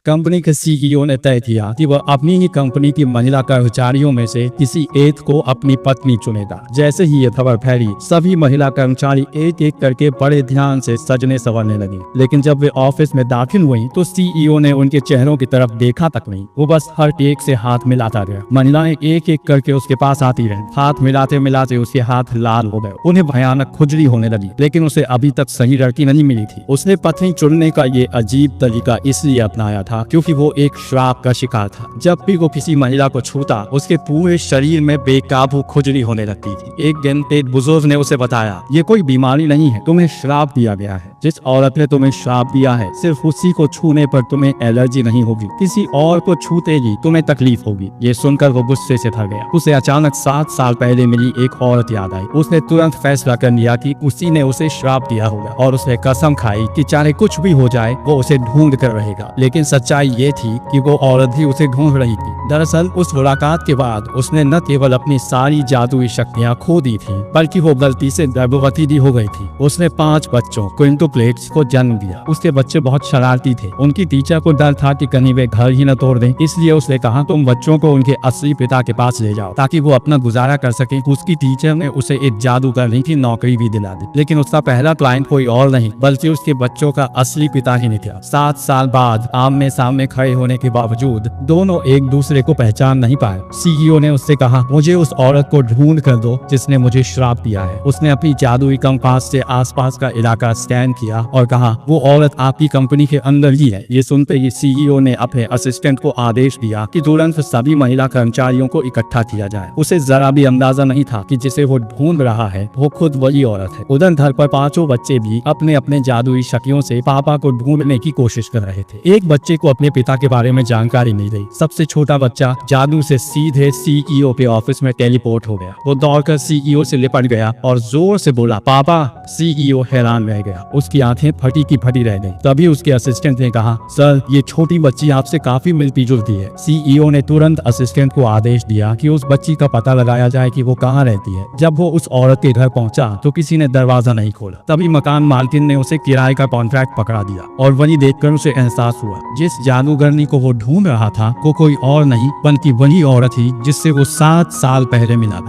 Company के CEO ने तय किया कि वह अपनी ही कंपनी की महिला कर्मचारियों में से किसी एक को अपनी पत्नी चुनेगा। जैसे ही ये खबर फैली, सभी महिला कर्मचारी एक एक करके बड़े ध्यान से सजने संवरने लगी। लेकिन जब वे ऑफिस में दाखिल हुई तो सीईओ ने उनके चेहरों की तरफ देखा तक नहीं। वो बस हर एक से हाथ मिलाता गया। महिलाएं एक एक करके उसके पास आती रहीं। हाथ मिलाते मिलाते उसके हाथ लाल हो गए। उन्हें भयानक खुजली होने लगी, लेकिन उसे अभी तक सही लड़की नहीं मिली थी। उसने पत्नी चुनने का ये अजीब तरीका इसलिए अपनाया था क्योंकि वो एक श्राप का शिकार था। जब भी वो किसी महिला को छूता, उसके पूरे शरीर में बेकाबू खुजली होने लगती थी। एक दिन एक बुजुर्ग ने उसे बताया, ये कोई बीमारी नहीं है, तुम्हें श्राप दिया गया है। जिस औरत ने तुम्हें श्राप दिया है, सिर्फ उसी को छूने पर तुम्हें एलर्जी नहीं होगी, किसी और को छूते ही तुम्हें तकलीफ होगी। ये सुनकर वो गुस्से से थक गया। उसे अचानक 7 साल पहले मिली एक औरत याद आई। उसने तुरंत फैसला कर लिया कि उसी ने उसे श्राप दिया होगा और उसने कसम खाई कि चाहे कुछ भी हो जाए वो उसे ढूंढ कर रहेगा। लेकिन सच्चाई ये थी कि वो औरत भी उसे ढूंढ रही थी। दरअसल उस मुलाकात के बाद उसने न केवल अपनी सारी जादुई शक्तियाँ खो दी थी, बल्कि वो गलती से गर्भवती भी हो गई थी। उसने 5 बच्चों क्विंटुप्लेट्स को जन्म दिया। उसके बच्चे बहुत शरारती थे। उनकी टीचर को डर था कि कहीं वे घर ही न तोड़ दें, इसलिए उसने कहा तुम बच्चों को उनके असली पिता के पास ले जाओ ताकि वो अपना गुजारा कर सके। उसकी टीचर ने उसे एक जादूगरनी की नौकरी भी दिला दी। लेकिन उसका पहला क्लाइंट कोई और नहीं बल्कि उसके बच्चों का असली पिता ही निकला। 7 साल बाद आमने सामने खड़े होने के बावजूद दोनों एक दूसरे को पहचान नहीं पाए। सीईओ ने उससे कहा, मुझे उस औरत को ढूंढ कर दो जिसने मुझे श्राप दिया है। उसने अपनी जादुई कंपास से आसपास का इलाका स्कैन किया और कहा, वो औरत आपकी कंपनी के अंदर ही है। ये सुनते ही सीईओ ने अपने असिस्टेंट को आदेश दिया कि तुरंत सभी महिला कर्मचारियों को इकट्ठा किया जाए। उसे जरा भी अंदाजा नहीं था कि जिसे वो ढूंढ रहा है वो खुद वही औरत है। उधर घर पर 5 बच्चे भी अपने अपने जादुई शक्तियों से पापा को ढूंढने की कोशिश कर रहे थे। एक बच्चे को अपने पिता के बारे में जानकारी नहीं रही। सबसे छोटा बच्चा जादू से सीधे सीईओ के ऑफिस में टेलीपोर्ट हो गया। वो दौड़कर सीईओ से लिपट गया और जोर से बोला, पापा। सीईओ हैरान रह गया। उसकी आंखें फटी की फटी रह गई। तभी उसके असिस्टेंट ने कहा, सर ये छोटी बच्ची आपसे काफी मिलती जुलती है। सीईओ ने तुरंत असिस्टेंट को आदेश दिया कि उस बच्ची का पता लगाया जाए कि वो कहाँ रहती है। जब वो उस औरत के घर पहुंचा तो किसी ने दरवाजा नहीं खोला। तभी मकान मालकिन ने उसे किराए का कॉन्ट्रैक्ट पकड़ा दिया और वही देखकर उसे एहसास हुआ जिस जादूगरनी को वो ढूंढ रहा था वो कोई और नहीं बल्कि वही औरत ही जिससे वो 7 साल पहले मिला था।